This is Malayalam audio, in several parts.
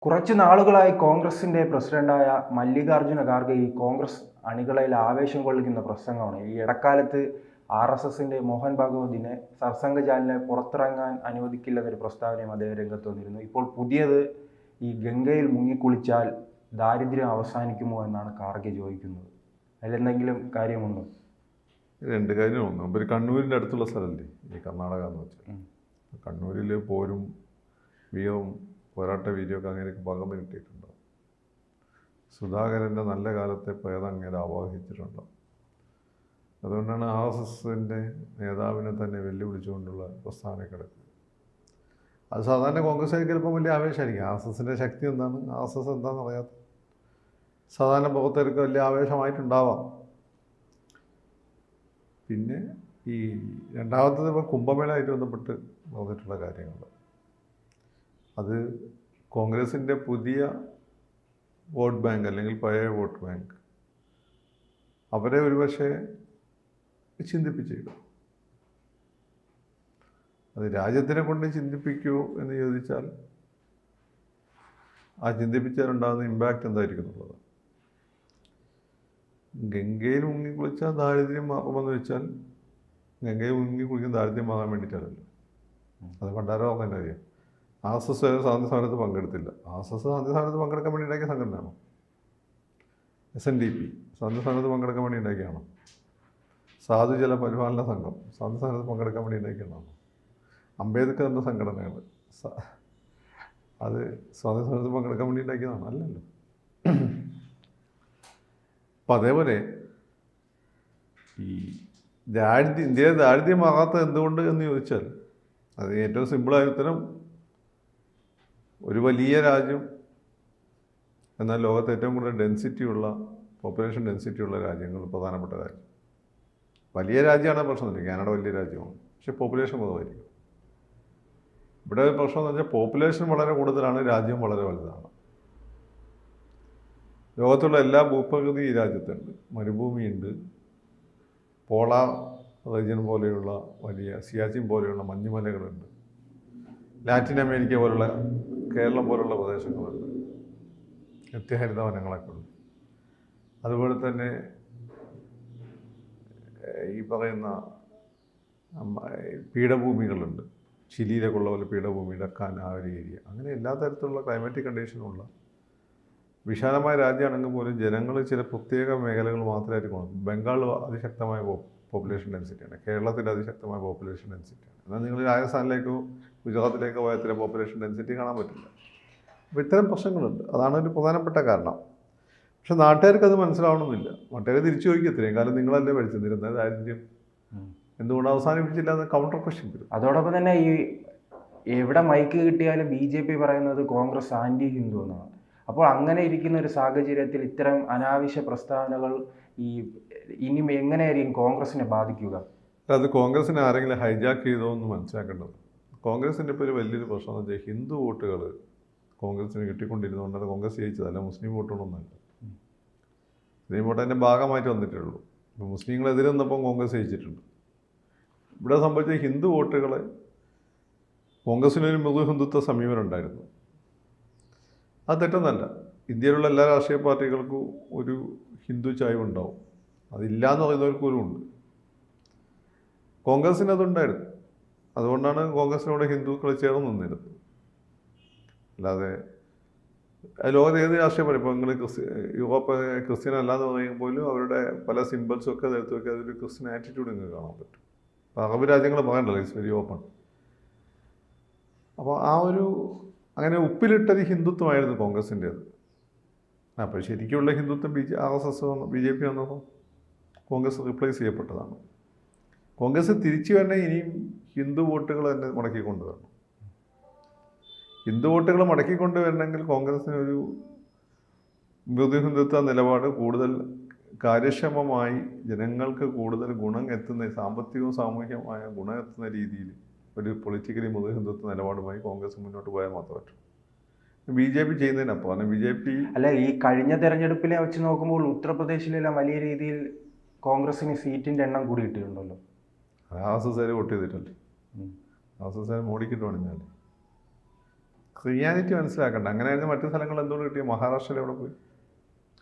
കുറച്ച് നാളുകളായി കോൺഗ്രസിന്റെ പ്രസിഡന്റായ മല്ലികാർജ്ജുന ഖാർഗെ ഈ കോൺഗ്രസ് അണികളിൽ ആവേശം കൊള്ളിക്കുന്ന പ്രസംഗമാണ്. ഈ ഇടക്കാലത്ത് RSSന്റെ മോഹൻ ഭാഗവതിനെ സർസംഘചാലിനെ പുറത്തിറങ്ങാൻ അനുവദിക്കില്ലെന്നൊരു പ്രസ്താവനയും അദ്ദേഹം രംഗത്ത് വന്നിരുന്നു. ഇപ്പോൾ പുതിയത് ഈ ഗംഗയിൽ മുങ്ങിക്കുളിച്ചാൽ ദാരിദ്ര്യം അവസാനിക്കുമോ എന്നാണ് ഖാർഗെ ചോദിക്കുന്നത്. അതിലെന്തെങ്കിലും കാര്യമുണ്ടോ? രണ്ട് കാര്യമുണ്ട്. ഒരു കണ്ണൂരിൻ്റെ അടുത്തുള്ള സ്ഥലമല്ലേ ഈ കർണാടക എന്ന് വെച്ചാൽ. കണ്ണൂരിൽ പോരും വീറും പോരാട്ട വീര്യമൊക്കെ അങ്ങനെയൊക്കെ പകർന്നു കിട്ടിയിട്ടുണ്ടാവും. സുധാകരൻ്റെ നല്ല കാലത്തെ പേര് അങ്ങനെ ആവാഹിച്ചിട്ടുണ്ടാവും. അതുകൊണ്ടാണ് RSSൻ്റെ നേതാവിനെ തന്നെ വെല്ലുവിളിച്ചുകൊണ്ടുള്ള പ്രസ്താവന കിടക്കുക. അത് സാധാരണ കോൺഗ്രസ്സുകാർക്ക് ചിലപ്പോൾ വലിയ ആവേശമായിരിക്കും. RSSൻ്റെ ശക്തി എന്താണ്, RSS എന്താണെന്ന് അറിയാത്ത സാധാരണ പുറത്തേക്ക് വലിയ ആവേശമായിട്ടുണ്ടാവാം. പിന്നെ ഈ രണ്ടാമത്തത് ഇപ്പോൾ കുംഭമേളയായിട്ട് ബന്ധപ്പെട്ട് പറഞ്ഞിട്ടുള്ള കാര്യങ്ങൾ, അത് കോൺഗ്രസിൻ്റെ പുതിയ വോട്ട് ബാങ്ക് അല്ലെങ്കിൽ പഴയ വോട്ട് ബാങ്ക് അവരെ ഒരുപക്ഷെ ചിന്തിപ്പിച്ചേക്കും. അത് രാജ്യത്തിനെ കൊണ്ട് ചിന്തിപ്പിക്കൂ എന്ന് ചോദിച്ചാൽ ആ ചിന്തിപ്പിച്ചാലുണ്ടാകുന്ന ഇമ്പാക്റ്റ് എന്തായിരിക്കും എന്നുള്ളത്. ഗംഗയിൽ മുങ്ങിക്കുളിച്ചാൽ ദാരിദ്ര്യം മാറുമെന്ന് വെച്ചാൽ ഗംഗയിൽ മുങ്ങിക്കുളിക്കുന്ന ദാരിദ്ര്യം മാറാൻ വേണ്ടിയിട്ടല്ലല്ലോ. അത് പണ്ടാരോ തന്നെ അറിയാം. RSS സ്വാതന്ത്ര്യ സമരത്ത് പങ്കെടുത്തില്ല. RSS സ്വാതന്ത്ര്യ സമരത്ത് പങ്കെടുക്കാൻ വേണ്ടി ഉണ്ടാക്കിയ സംഘടനയാണോ? SNDP സ്വാതന്ത്ര്യ സമരത്ത് പങ്കെടുക്കാൻ വേണ്ടി ഉണ്ടാക്കിയാണോ? സാധുജല പരിപാലന സംഘം സ്വാതന്ത്ര്യ സമരത്ത് പങ്കെടുക്കാൻ വേണ്ടി ഉണ്ടാക്കിയതാണോ? അംബേദ്കറിൻ്റെ സംഘടനകൾ അത് സ്വാതന്ത്ര്യ സമരത്ത് പങ്കെടുക്കാൻ വേണ്ടി ഉണ്ടാക്കിയതാണോ? അല്ലല്ലോ. അപ്പം അതേപോലെ ഈ ഇന്ത്യയിലെ ദാരിദ്ര്യമാകാത്തത് എന്തുകൊണ്ട് എന്ന് ചോദിച്ചാൽ അത് ഏറ്റവും സിമ്പിളായ ഉത്തരം, ഒരു വലിയ രാജ്യം, എന്നാൽ ലോകത്ത് ഏറ്റവും കൂടുതൽ പോപ്പുലേഷൻ ഡെൻസിറ്റി ഉള്ള രാജ്യങ്ങൾ പ്രധാനപ്പെട്ട രാജ്യം. വലിയ രാജ്യമാണ് പ്രശ്നമില്ല, കാനഡ വലിയ രാജ്യമാണ്, പക്ഷേ പോപ്പുലേഷൻ കുറവായിരിക്കും. ഇവിടെ പ്രശ്നം എന്ന് വെച്ചാൽ പോപ്പുലേഷൻ വളരെ കൂടുതലാണ്, രാജ്യം വളരെ വലുതാണ്. ലോകത്തുള്ള എല്ലാ ഭൂപ്രകൃതി ഈ രാജ്യത്തുണ്ട്. മരുഭൂമിയുണ്ട്, പോളാർ റീജിയൻ പോലെയുള്ള വലിയ സിയാച്ചിൻ പോലെയുള്ള മഞ്ഞുമലകളുണ്ട്, ലാറ്റിൻ അമേരിക്ക പോലുള്ള കേരളം പോലുള്ള പ്രദേശങ്ങളുണ്ട്, നിത്യഹരിത വനങ്ങളൊക്കെ ഉണ്ട്. അതുപോലെ തന്നെ ഈ പറയുന്ന പീഠഭൂമികളുണ്ട്, ചിലിയിലൊക്കെ ഉള്ള പോലെ പീഠഭൂമി, ഡക്കാൻ ആ ഒരു ഏരിയ, അങ്ങനെ എല്ലാ തരത്തിലുള്ള ക്ലൈമാറ്റിക് കണ്ടീഷനുള്ള വിശാലമായ രാജ്യമാണെങ്കിൽ പോലും ജനങ്ങൾ ചില പ്രത്യേക മേഖലകൾ മാത്രമായിരിക്കും. ബംഗാൾ അതിശക്തമായ പോപ്പുലേഷൻ ഡെൻസിറ്റിയാണ്, കേരളത്തിൻ്റെ അതിശക്തമായ പോപ്പുലേഷൻ ഡെൻസിറ്റിയാണ്. എന്നാൽ നിങ്ങൾ രാജസ്ഥാനിലേക്കോ ഗുജറാത്തിലേക്കോ പോയ ഇത്തരം പോപ്പുലേഷൻ ഡെൻസിറ്റി കാണാൻ പറ്റില്ല. അപ്പോൾ ഇത്തരം പ്രശ്നങ്ങളുണ്ട്. അതാണ് ഒരു പ്രധാനപ്പെട്ട കാരണം. പക്ഷെ നാട്ടുകാർക്ക് അത് മനസ്സിലാവണമെന്നില്ല. നാട്ടുകാർ തിരിച്ചു ചോദിക്കും, ഇത്രയും കാലം നിങ്ങളല്ലേ പഠിച്ചിരുന്നത് ദാരിദ്ര്യം എന്തുകൊണ്ട് അവസാനിപ്പിച്ചില്ല എന്ന് കൗണ്ടർ ക്വസ്റ്റ്യൻ വരും. അതോടൊപ്പം തന്നെ ഈ എവിടെ മൈക്ക് കിട്ടിയാലും BJP പറയുന്നത് കോൺഗ്രസ് ആൻറ്റി ഹിന്ദു എന്നാണ്. അപ്പോൾ അങ്ങനെ ഇരിക്കുന്ന ഒരു സാഹചര്യത്തിൽ ഇത്തരം അനാവശ്യ പ്രസ്താവനകൾ ഇനി എങ്ങനെയായിരിക്കും കോൺഗ്രസിനെ ബാധിക്കുക? അത് കോൺഗ്രസിനെ ആരെങ്കിലും ഹൈജാക്ക് ചെയ്തോ എന്ന് മനസ്സിലാക്കേണ്ടത്. കോൺഗ്രസിൻ്റെ ഇപ്പോൾ ഒരു വലിയൊരു പ്രശ്നം എന്ന് വെച്ചാൽ ഹിന്ദു വോട്ടുകൾ കോൺഗ്രസിന് കിട്ടിക്കൊണ്ടിരുന്നതുകൊണ്ടാണ് കോൺഗ്രസ് ജയിച്ചതല്ല, മുസ്ലിം വോട്ടുകളൊന്നുമല്ല. മുസ്ലിം വോട്ട് അതിൻ്റെ ഭാഗമായിട്ട് വന്നിട്ടുള്ളൂ. ഇപ്പോൾ മുസ്ലിങ്ങളെതിരെ നിന്നപ്പം കോൺഗ്രസ് ജയിച്ചിട്ടുണ്ട്. ഇവിടെ സംബന്ധിച്ച ഹിന്ദു വോട്ടുകളെ കോൺഗ്രസിനൊരു മൃദു ഹിന്ദുത്വ സമീപനം ഉണ്ടായിരുന്നു. അത് തെറ്റൊന്നല്ല. ഇന്ത്യയിലുള്ള എല്ലാ രാഷ്ട്രീയ പാർട്ടികൾക്കും ഒരു ഹിന്ദു ചായ്വുണ്ടാവും. അതില്ല എന്ന് പറയുന്നവർക്ക് പോലും ഉണ്ട്. കോൺഗ്രസിന് അതുണ്ടായിരുന്നു. അതുകൊണ്ടാണ് കോൺഗ്രസിനോട് ഹിന്ദുക്കൾ ചേർന്ന് നിന്നിരുന്നത്. അല്ലാതെ ലോകത്ത് ഏത് രാഷ്ട്രീയ പാർട്ടി, ഇപ്പോൾ നിങ്ങൾ യൂറോപ്പ് ക്രിസ്ത്യൻ അല്ലാന്ന് പറയുമ്പോഴും അവരുടെ പല സിമ്പിൾസും ഒക്കെ എടുത്ത് വയ്ക്കുക, അതൊരു ക്രിസ്ത്യൻ ആറ്റിറ്റ്യൂഡ് നിങ്ങൾക്ക് കാണാൻ പറ്റും. അപ്പോൾ അറബ് രാജ്യങ്ങൾ പറയണ്ടല്ലോ, ഇറ്റ്സ് വെരി ഓപ്പൺ. അപ്പോൾ ആ ഒരു അങ്ങനെ ഉപ്പിലിട്ടൊരു ഹിന്ദുത്വമായിരുന്നു കോൺഗ്രസിൻ്റേത്. അപ്പോൾ ശരിക്കുള്ള ഹിന്ദുത്വം RSS BJP വന്നപ്പോൾ കോൺഗ്രസ് റീപ്ലേസ് ചെയ്യപ്പെട്ടതാണ്. കോൺഗ്രസ് തിരിച്ചു തന്നെ ഇനിയും ഹിന്ദു വോട്ടുകൾ തന്നെ മുടക്കിക്കൊണ്ടുവരണം. ഹിന്ദു വോട്ടുകൾ മടക്കിക്കൊണ്ടുവരണമെങ്കിൽ കോൺഗ്രസിനൊരു മൃദു ഹിന്ദുത്വ നിലപാട് കൂടുതൽ കാര്യക്ഷമമായി ജനങ്ങൾക്ക് കൂടുതൽ ഗുണം എത്തുന്ന, സാമ്പത്തികവും സാമൂഹികമായ ഗുണം എത്തുന്ന രീതിയിൽ ഒരു പൊളിറ്റിക്കലി മൃദു ഹിന്ദുത്വ നിലപാടുമായി കോൺഗ്രസ് മുന്നോട്ട് പോയാൽ മാത്രം പറ്റും. BJP ചെയ്യുന്നതിനപ്പുറം BJP അല്ല, ഈ കഴിഞ്ഞ തെരഞ്ഞെടുപ്പിനെ വെച്ച് നോക്കുമ്പോൾ ഉത്തർപ്രദേശിലെല്ലാം വലിയ രീതിയിൽ കോൺഗ്രസിന് സീറ്റിൻ്റെ എണ്ണം കൂടി കിട്ടിയിട്ടുണ്ടല്ലോ. RSS വോട്ട് ചെയ്തിട്ടല്ലേ? RSS മോഡിക്കിട്ട് പണിഞ്ഞാൽ റിയാലിറ്റി മനസ്സിലാക്കണ്ട. അങ്ങനെയായിരുന്നു മറ്റു സ്ഥലങ്ങൾ എന്തുകൊണ്ട് കിട്ടിയ? മഹാരാഷ്ട്രയിൽ എവിടെ പോയി?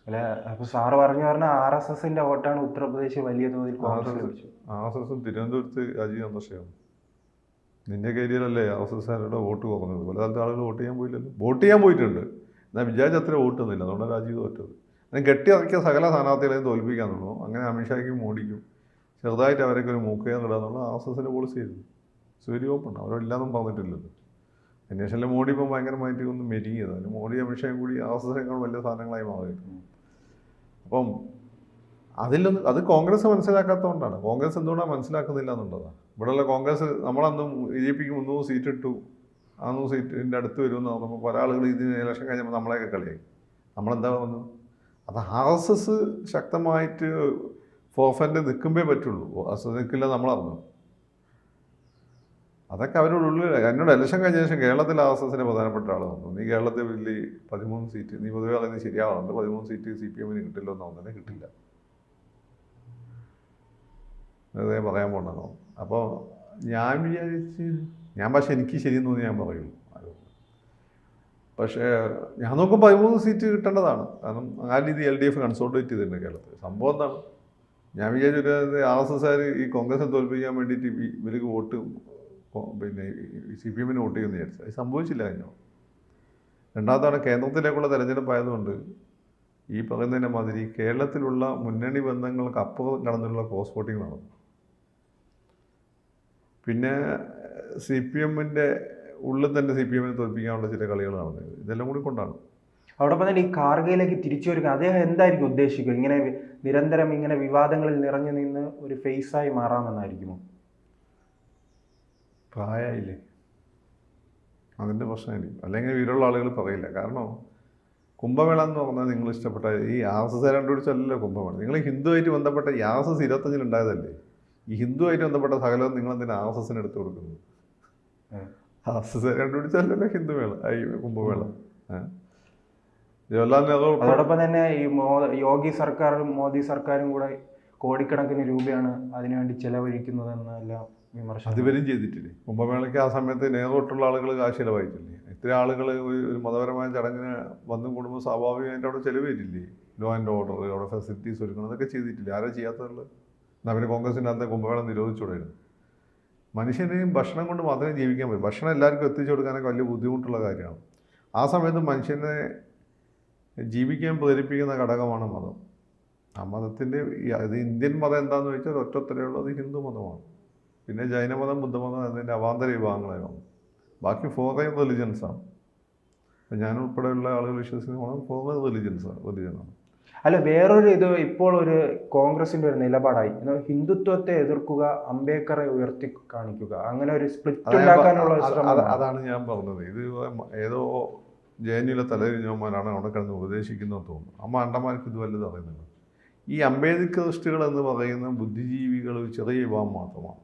അല്ല, അപ്പൊ സാറ് പറഞ്ഞ RSSന്റെ വോട്ടാണ് ഉത്തർപ്രദേശ് വലിയ തോതിൽ കോൺഗ്രസ് ലഭിച്ചു. RSS തിരുവനന്തപുരത്ത് രാജീവ് ചന്ദ്രശേഖരൻ. നിന്റെ ഏരിയയിലല്ലേ RSSകാരുടെ വോട്ട് കുറഞ്ഞത്? പല സ്ഥലത്ത് ആളുകൾ വോട്ട് ചെയ്യാൻ പോയില്ലല്ലോ. വോട്ട് ചെയ്യാൻ പോയിട്ടുണ്ട്, എന്നാൽ വിചാരിച്ച അത്ര വോട്ട് തന്നില്ല. അതുകൊണ്ടാണ് രാജീവ് തോറ്റത്. അങ്ങനെ കെട്ടിയിറക്കിയ സകല സ്ഥാനാർത്ഥികളെയും തോൽപ്പിക്കാൻ തോന്നുന്നു. അങ്ങനെ അമിത്ഷായ്ക്കും മോഡിക്കും ചെറുതായിട്ട് അവരൊക്കെ ഒരു മൂക്കയം ഇടുക എന്നുള്ള RSSന്റെ പോളിസി ആയിരുന്നു. സൂര്യ ഓപ്പൺ അവരെല്ലാന്നും പറഞ്ഞിട്ടില്ലല്ലോ. അതിനുശേഷം മോഡി ഇപ്പം ഭയങ്കരമായിട്ട് ഒന്നും മെരുങ്ങിയത്. അതിന് മോഡി അമിത്ഷായും കൂടി RSSനേക്കാൾ വലിയ സാധനങ്ങളായി മാറിയിട്ടുണ്ട്. അപ്പം അതിലൊന്നും അത് കോൺഗ്രസ് മനസ്സിലാക്കാത്തതുകൊണ്ടാണ്. കോൺഗ്രസ് എന്തുകൊണ്ടാണ് മനസ്സിലാക്കുന്നില്ല എന്നുള്ളതാണ്. ഇവിടെയുള്ള കോൺഗ്രസ് നമ്മളന്നും BJPക്ക് 300 സീറ്റ് ഇട്ടു, 600 സീറ്റിൻ്റെ അടുത്ത് വരുമെന്ന് പറഞ്ഞപ്പോൾ പല ആളുകൾ ഇതിന് ഇലക്ഷൻ കഴിഞ്ഞപ്പോൾ നമ്മളെയൊക്കെ കളിയായി. നമ്മളെന്താ വന്നത്? അത് RSS ശക്തമായിട്ട് ഫോർഫൻ്റെ നിൽക്കുമ്പേ പറ്റുള്ളൂ. RSS നിൽക്കില്ല നമ്മളറിഞ്ഞു. അതൊക്കെ അവരുടെ ഉള്ളിൽ. എന്നോട് ഇലക്ഷൻ കഴിഞ്ഞ ശേഷം കേരളത്തിൽ RSSന് പ്രധാനപ്പെട്ട ആൾ വന്നു. നീ കേരളത്തിൽ വലിയ 13 സീറ്റ്, നീ പൊതുവെ പറയുന്നത് ശരിയാവുന്നുണ്ട്, 13 സീറ്റ് CPMന് കിട്ടില്ലോ എന്ന് തന്നെ കിട്ടില്ല, വെറുതെ പറയാൻ പോകണോ? അപ്പോൾ ഞാൻ വിചാരിച്ച് പക്ഷേ എനിക്ക് ശരിയെന്ന് തോന്നി ഞാൻ പറയുള്ളൂ. പക്ഷേ ഞാൻ നോക്കുമ്പോൾ 13 സീറ്റ് കിട്ടേണ്ടതാണ്. കാരണം ആ രീതി LDF കൺസോൾട്ടേറ്റ് ചെയ്തിട്ടുണ്ട് കേരളത്തിൽ. സംഭവം എന്താണ്? ഞാൻ വിചാരിച്ചൊരു RSSകാർ ഈ കോൺഗ്രസിനെ തോൽപ്പിക്കാൻ വേണ്ടിയിട്ട് ഇവർക്ക് വോട്ട് പിന്നെ CPMന് വോട്ട് ചെയ്യുമെന്ന് വിചാരിച്ചത്. അത് സംഭവിച്ചില്ല. കഴിഞ്ഞോ രണ്ടാമതാണ് കേന്ദ്രത്തിലേക്കുള്ള തെരഞ്ഞെടുപ്പായതുകൊണ്ട് ഈ പറയുന്നതിൻ്റെ മാതിരി കേരളത്തിലുള്ള മുന്നണി ബന്ധങ്ങൾക്ക് അപ്പുറം കടന്നുള്ള ക്രോസ് വോട്ടിംഗ് നടന്നു. പിന്നെ CPMൻ്റെ ഉള്ളിൽ തന്നെ CPMനെ തോൽപ്പിക്കാനുള്ള ചില കളികൾ നടന്നത്. ഇതെല്ലാം കൂടി കൊണ്ടാണ്. അതോടൊപ്പം തന്നെ ഈ കാർഗയിലേക്ക് തിരിച്ചു വരിക അദ്ദേഹം എന്തായിരിക്കും ഉദ്ദേശിക്കുക? ഇങ്ങനെ നിരന്തരം ഇങ്ങനെ വിവാദങ്ങളിൽ നിറഞ്ഞു നിന്ന് ഒരു ഫേസായി മാറാമെന്നായിരിക്കുമോ? പ്രായമായില്ലേ, അതിൻ്റെ പ്രശ്നമായിരിക്കും. അല്ലെങ്കിൽ ഇവരുള്ള ആളുകൾ പറയില്ല. കാരണം കുംഭമേള എന്ന് പറഞ്ഞാൽ നിങ്ങൾ ഇഷ്ടപ്പെട്ട ഈ RSS കണ്ടുപിടിച്ചല്ലോ കുംഭമേള. നിങ്ങൾ ഹിന്ദുവായിട്ട് ബന്ധപ്പെട്ട ഈ RSS 25 ഉണ്ടായതല്ലേ. ഈ ഹിന്ദുവായിട്ട് ബന്ധപ്പെട്ട സകലവും നിങ്ങളെന്തിനാ RSSന് എടുത്തു കൊടുക്കുന്നത്? RSS കണ്ടുപിടിച്ചല്ലോ ഹിന്ദുമേള, ഈ കുംഭമേള. ജവഹർലാൽ നെഹ്റു അതോടൊപ്പം തന്നെ ഈ യോഗി സർക്കാരും മോദി സർക്കാരും കൂടെ കോടിക്കണക്കിന് രൂപയാണ് അതിനുവേണ്ടി ചെലവഴിക്കുന്നതെന്നെല്ലാം വിമർശനം. അതുവരും ചെയ്തിട്ടില്ലേ? കുംഭമേളയ്ക്ക് ആ സമയത്ത് നെഹ്റുട്ടുള്ള ആളുകൾ കാശ് ചിലവായിട്ടില്ലേ? ഇത്ര ആളുകൾ ഒരു മതപരമായ ചടങ്ങിന് വന്നു കൂടുമ്പോൾ സ്വാഭാവികമായിട്ട് അവിടെ ചിലവ് വരില്ലേ? ലോ ആൻഡ് ഓർഡർ, അവിടെ ഫെസിലിറ്റീസ് ഒരുക്കണം, അതൊക്കെ ചെയ്തിട്ടില്ലേ? ആരാ ചെയ്യാത്തതുള്ളത്? അവർ കോൺഗ്രസിൻ്റെ അകത്ത് കുംഭമേള നിരോധിച്ചുകൂടായിരുന്നു. മനുഷ്യന് ഭക്ഷണം കൊണ്ട് മാത്രമേ ജീവിക്കാൻ പറ്റും. ഭക്ഷണം എല്ലാവർക്കും എത്തിച്ചു കൊടുക്കാനൊക്കെ വലിയ ബുദ്ധിമുട്ടുള്ള കാര്യമാണ്. ആ സമയത്ത് മനുഷ്യനെ ജീവിക്കാൻ പ്രേരിപ്പിക്കുന്ന ഘടകമാണ് മതം. ആ മതത്തിൻ്റെ അത് ഇന്ത്യൻ മതം എന്താണെന്ന് ചോദിച്ചാൽ ഒറ്റത്തരേ ഉള്ളത് ഹിന്ദു മതമാണ്. പിന്നെ ജൈനമതം, ബുദ്ധമതം എന്നതിൻ്റെ അവാന്തര വിഭാഗങ്ങളായി വന്നു. ബാക്കി ഫോറിൻ റിലിജൻസാണ്. അപ്പം ഞാനുൾപ്പെടെയുള്ള ആളുകൾ വിശ്വസിക്കുന്ന ഫോറിൻ റിലിജനാണ്. അല്ല, വേറൊരു ഇത് ഇപ്പോൾ ഒരു കോൺഗ്രസിന്റെ ഒരു നിലപാടായി ഹിന്ദുത്വത്തെ എതിർക്കുക, അംബേദ്കറെ ഉയർത്തി കാണിക്കുക, അങ്ങനെ ഒരു സ്പ്ലിറ്റ് ഉണ്ടാക്കാനുള്ള അതാണ് ഞാൻ പറഞ്ഞത്. ഇത് ഏതോ JNUവിലെ തലതിരിഞ്ഞവന്മാരാണ് അവിടെ കിടന്ന് ഉപദേശിക്കുന്നതെന്ന് തോന്നുന്നു. ആ മണ്ടന്മാർക്ക് ഇത് വല്ലതും അറിയുന്നില്ല. ഈ അംബേദ്കറിസ്റ്റുകൾ എന്ന് പറയുന്ന ബുദ്ധിജീവികൾ ചെറിയ വിഭാഗം മാത്രമാണ്.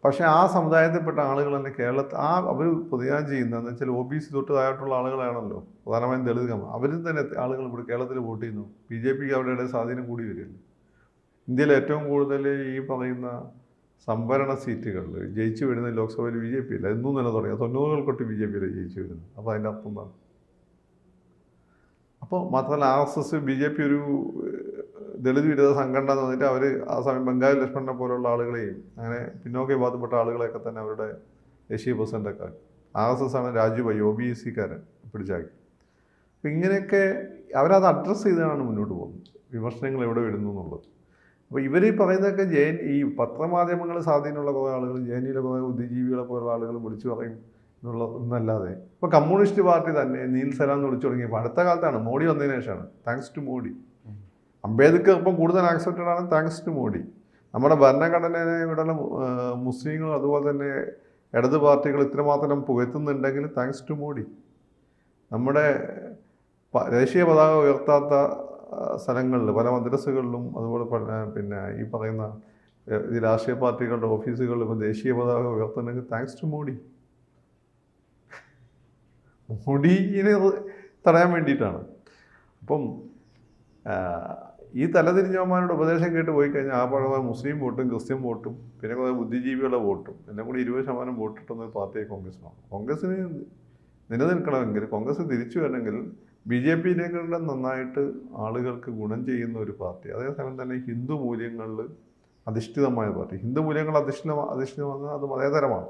പക്ഷേ ആ സമുദായത്തിൽപ്പെട്ട ആളുകൾ തന്നെ കേരളത്തിൽ അവർ പ്രതിദാനം ചെയ്യുന്നതെന്ന് വെച്ചാൽ OBC തൊട്ട് താഴോട്ടുള്ള ആളുകളാണല്ലോ, പ്രധാനമായും ദളിത്. അവരും തന്നെ ആളുകൾ ഇവിടെ കേരളത്തിൽ വോട്ട് ചെയ്യുന്നു. BJPക്ക് അവരുടെ സ്വാധീനം കൂടി വരില്ല. ഇന്ത്യയിൽ ഏറ്റവും കൂടുതൽ ഈ പറയുന്ന സംവരണ സീറ്റുകളിൽ ജയിച്ചു വരുന്ന ലോക്സഭയിൽ BJP ഇല്ല. എന്നും തന്നെ തുടങ്ങിയ 90 തൊട്ട് BJPയിൽ ജയിച്ചു വരുന്നത്. അപ്പോൾ അതിൻ്റെ അർത്ഥം എന്താണ്? അപ്പോൾ മാത്രമല്ല RSS BJP ഒരു ദളിത് വിരുദ്ധ സംഘടന എന്ന് പറഞ്ഞിട്ട് അവർ ആ സമയം ബംഗാളി ലക്ഷ്മണനെ പോലുള്ള ആളുകളെയും അങ്ങനെ പിന്നോക്ക വിഭാഗത്തിൽപ്പെട്ട ആളുകളെയൊക്കെ തന്നെ അവരുടെ ദേശീയ പ്രസിഡൻ്റൊക്കെ RSS ആണ് രാജുഭായി OBC-കാരൻ പിടിച്ചാക്കി. അപ്പം ഇങ്ങനെയൊക്കെ അവരത് അഡ്രസ്സ് ചെയ്താണ് മുന്നോട്ട് പോകുന്നത്. വിമർശനങ്ങൾ എവിടെ വരുന്നു എന്നുള്ളത്. അപ്പോൾ ഇവർ പറയുന്നതൊക്കെ ഈ പത്രമാധ്യമങ്ങൾ സ്വാധീനമുള്ള കുറേ ആളുകൾ, JNUവിലെ കുറേ ബുദ്ധിജീവികളെ പോലുള്ള ആളുകൾ വിളിച്ചു പറയും എന്നുള്ളതൊന്നല്ലാതെ ഇപ്പോൾ കമ്മ്യൂണിസ്റ്റ് പാർട്ടി തന്നെ നീൽ സലാം എന്ന് വിളിച്ചു തുടങ്ങിയപ്പോൾ അടുത്ത കാലത്താണ്, മോഡി വന്നതിന് ശേഷമാണ്. Thanks to Modi. അംബേദ്കർ ഇപ്പം കൂടുതൽ ആക്സെപ്റ്റഡ് ആണ് താങ്ക്സ് ടു മോഡി. നമ്മുടെ ഭരണഘടനയെ ഇവിടെയുള്ള മുസ്ലിങ്ങളും അതുപോലെ തന്നെ ഇടത് പാർട്ടികൾ ഇത്രമാത്രം പുകഴ്ത്തുന്നുണ്ടെങ്കിൽ താങ്ക്സ് ടു മോഡി. നമ്മുടെ ദേശീയ പതാക ഉയർത്താത്ത സ്ഥലങ്ങളിൽ പല മദ്രസകളിലും അതുപോലെ പിന്നെ ഈ പറയുന്ന ഈ രാഷ്ട്രീയ പാർട്ടികളുടെ ഓഫീസുകളിൽ ഇപ്പോൾ ദേശീയ പതാക ഉയർത്തുന്നെങ്കിൽ താങ്ക്സ് ടു മോഡി. മോഡിയെ തടയാൻ വേണ്ടിയിട്ടാണ്. അപ്പം ഈ തലതിരിഞ്ഞവന്മാരുടെ ഉപദേശം കേട്ട് പോയി കഴിഞ്ഞാൽ ആ പഴയ മുസ്ലിം വോട്ടും ക്രിസ്ത്യൻ വോട്ടും പിന്നെ കുറേ ബുദ്ധിജീവികളുടെ വോട്ടും എല്ലാം കൂടി 20% വോട്ടിട്ടുന്ന ഒരു പാർട്ടിയായി കോൺഗ്രസിനാണ്. കോൺഗ്രസ്സിന് നിലനിൽക്കണമെങ്കിൽ, കോൺഗ്രസ് തിരിച്ചു വരണമെങ്കിൽ BJP-യിനേക്കാളും നന്നായിട്ട് ആളുകൾക്ക് ഗുണം ചെയ്യുന്ന ഒരു പാർട്ടി, അതേസമയം തന്നെ ഹിന്ദു മൂല്യങ്ങളിൽ അധിഷ്ഠിതമായ പാർട്ടി. ഹിന്ദു മൂല്യങ്ങൾ അധിഷ്ഠിതമെന്ന് അത് മതേതരമാണ്.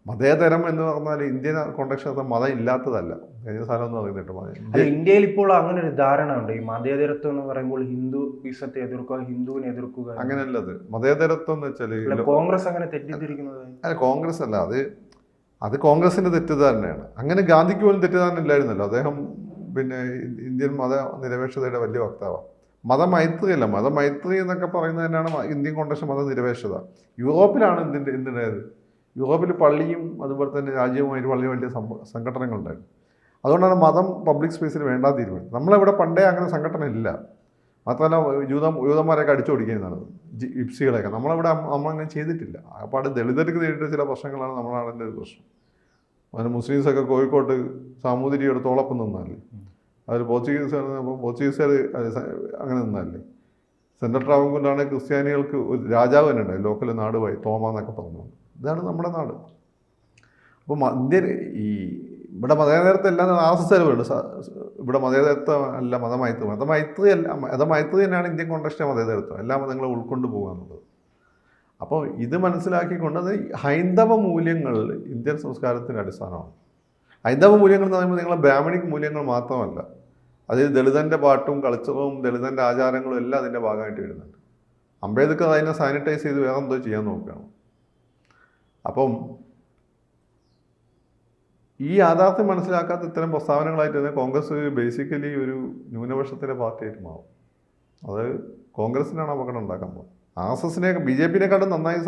മതേതരം എന്ന് പറഞ്ഞാൽ ഇന്ത്യൻ കോണ്ടക്സ്റ്റ് മതം ഇല്ലാത്തതല്ല. കഴിഞ്ഞ സ്ഥലം എന്ന് പറയുന്നത് ഇന്ത്യയിൽ ഇപ്പോൾ അങ്ങനെ ഒരു ധാരണ ഉണ്ട്. ഈ മതേതരത്വം എന്ന് പറയുമ്പോൾ ഹിന്ദുയിസത്തെ എതിർക്കുക, ഹിന്ദുവിനെ എതിർക്കുക, അങ്ങനെയല്ലത്. മതേതരത്വം എന്ന് വെച്ചാൽ കോൺഗ്രസ് അങ്ങനെ തെറ്റിദ്ധരിക്കുന്നത്. അല്ല, കോൺഗ്രസ് അല്ല, അത് കോൺഗ്രസിന്റെ തെറ്റിദ്ധാരണയാണ്. അങ്ങനെ ഗാന്ധിക്ക് പോലും തെറ്റിദ്ധാരണ ഇല്ലായിരുന്നല്ലോ. അദ്ദേഹം പിന്നെ ഇന്ത്യൻ മത നിരപേക്ഷതയുടെ വലിയ വക്താവാണ്. മതമൈത്രിയല്ല, മതമൈത്രി എന്നൊക്കെ പറയുന്നത് തന്നെയാണ് ഇന്ത്യൻ കോൺഗ്രസ് മതനിരപേക്ഷത. യൂറോപ്പിലാണ് എന്തിൻ്റേത്. യൂറോപ്പിൽ പള്ളിയും അതുപോലെ തന്നെ രാജ്യവുമായിട്ട് വളരെ വലിയ സംഘടനകളുണ്ടായിരുന്നു. അതുകൊണ്ടാണ് മതം പബ്ലിക് സ്പേസിൽ വേണ്ടാതെ തീരുമാനം. നമ്മളിവിടെ പണ്ടേ അങ്ങനെ സംഘടന ഇല്ല. മാത്രമല്ല യൂതന്മാരെയൊക്കെ അടിച്ചോടിക്കുന്നതാണ് ഇപ്സികളെയൊക്കെ. നമ്മളങ്ങനെ ചെയ്തിട്ടില്ല. അപ്പാട് ദളിതർക്ക് നേരിട്ട ചില പ്രശ്നങ്ങളാണ് നമ്മുടെ നാടിൻ്റെ ഒരു പ്രശ്നം. അങ്ങനെ മുസ്ലിംസൊക്കെ കോഴിക്കോട്ട് സാമൂതിരിയുടെ തോളൊപ്പം നിന്നല്ലേ, അവർ പോർച്ചുഗീസുകാർ അങ്ങനെ നിന്നല്ലേ. സെൻട്രൽ ട്രാവൻകൂറിലാണ് ക്രിസ്ത്യാനികൾക്ക് ഒരു രാജാവ് തന്നെ ഉണ്ടായി, ലോക്കൽ നാടുമായി തോമ എന്നൊക്കെ പറഞ്ഞുകൊണ്ട്. ഇതാണ് നമ്മുടെ നാട്. അപ്പോൾ ഇന്ത്യൻ ഇവിടെ മതേതരത്വം എല്ലാം RSS പറയുന്നുണ്ട്. ഇവിടെ മതേതരത്വം അല്ല, മതമൈത്രി അല്ല. മതമൈത്രി തന്നെയാണ് ഇന്ത്യൻ കോൺടെക്സ്റ്റിലെ മതേതരത്വം. എല്ലാ മതങ്ങളും ഉൾക്കൊണ്ട് പോകുക എന്നുള്ളത്. അപ്പോൾ ഇത് മനസ്സിലാക്കിക്കൊണ്ട് അത് ഹൈന്ദവ മൂല്യങ്ങൾ ഇന്ത്യൻ സംസ്കാരത്തിൻ്റെ അടിസ്ഥാനമാണ്. ഹൈന്ദവ മൂല്യങ്ങൾ എന്ന് പറയുമ്പോൾ നിങ്ങളെ ബ്രാഹ്മണിക് മൂല്യങ്ങൾ മാത്രമല്ല, അതിൽ ദളിതൻ്റെ പാട്ടും കൾച്ചറും ദളിതൻ്റെ ആചാരങ്ങളും എല്ലാം അതിൻ്റെ ഭാഗമായിട്ട് വരുന്നുണ്ട്. അംബേദ്കർ അതിനെ സാനിറ്റൈസ് ചെയ്ത് വേറെ എന്തോ ചെയ്യാൻ നോക്കുകയാണ്. അപ്പം ഈ യാഥാർത്ഥ്യം മനസ്സിലാക്കാത്ത ഇത്തരം പ്രസ്താവനകളായിട്ട് തന്നെ കോൺഗ്രസ് ബേസിക്കലി ഒരു ന്യൂനപക്ഷത്തിൻ്റെ പാർട്ടിയായിട്ട് മാറും. അത് കോൺഗ്രസിനാണ് അപകടം ഉണ്ടാക്കാൻ പോകുന്നത്. RSSനെ BJP-നെക്കാട്ടും നന്നായി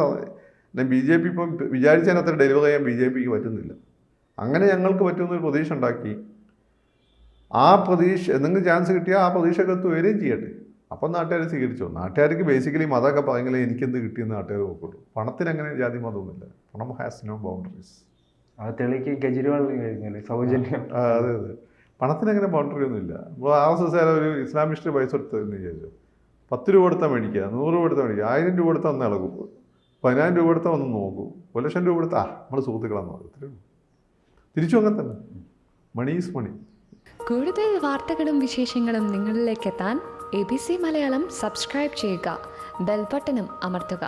BJP ഇപ്പം വിചാരിച്ചതിനകത്ത് ഡെലിവർ ചെയ്യാൻ BJP-ക്ക് പറ്റുന്നില്ല. അങ്ങനെ ഞങ്ങൾക്ക് പറ്റുന്നൊരു പ്രതീക്ഷ ഉണ്ടാക്കി, ആ പ്രതീക്ഷ എന്തെങ്കിലും ചാൻസ് കിട്ടിയാൽ ആ പ്രതീക്ഷയൊക്കെ എത്തുകയും ചെയ്യട്ടെ. അപ്പം നാട്ടുകാർ സ്വീകരിച്ചോ. നാട്ടുകാർക്ക് ബേസിക്കലി മതമൊക്കെ പറഞ്ഞെങ്കിൽ എനിക്കെന്ത് കിട്ടിയെന്ന് നാട്ടുകാർ നോക്കുള്ളൂ. പണത്തിന് അങ്ങനെ ജാതി മതമൊന്നുമില്ല. പണം ഹാസ് നോ ബൗണ്ടറീസ്. അത് തെളിയിക്ക് കെജ്രിവാൾ കഴിഞ്ഞാൽ സൗജന്യം. അതെ, പണത്തിന് അങ്ങനെ ബൗണ്ടറി ഒന്നുമില്ല. ഇപ്പോൾ RSS ഒരു ഇസ്ലാമിസ്റ്റ് പൈസ കൊടുത്തതെന്ന് വിചാരിച്ചു. 10 രൂപ കൊടുത്താൽ മേടിക്കുക, 100 രൂപ കൊടുത്താൽ മേടിക്കുക, 1000 രൂപ കൊടുത്താൽ ഒന്ന് ഇളകും, 10,000 രൂപ കൊടുത്താൽ ഒന്ന് നോക്കൂ, 1,00,000 രൂപ കൊടുത്താൽ നമ്മൾ സുഹൃത്തുക്കളാന്ന് പറയും. തിരിച്ചു അങ്ങനെ തന്നെ. Money is money. കൂടുതൽ വാർത്തകളും വിശേഷങ്ങളും നിങ്ങളിലേക്ക് എത്താൻ ABC മലയാളം സബ്സ്ക്രൈബ് ചെയ്യുക, ബെൽ ബട്ടണും അമർത്തുക.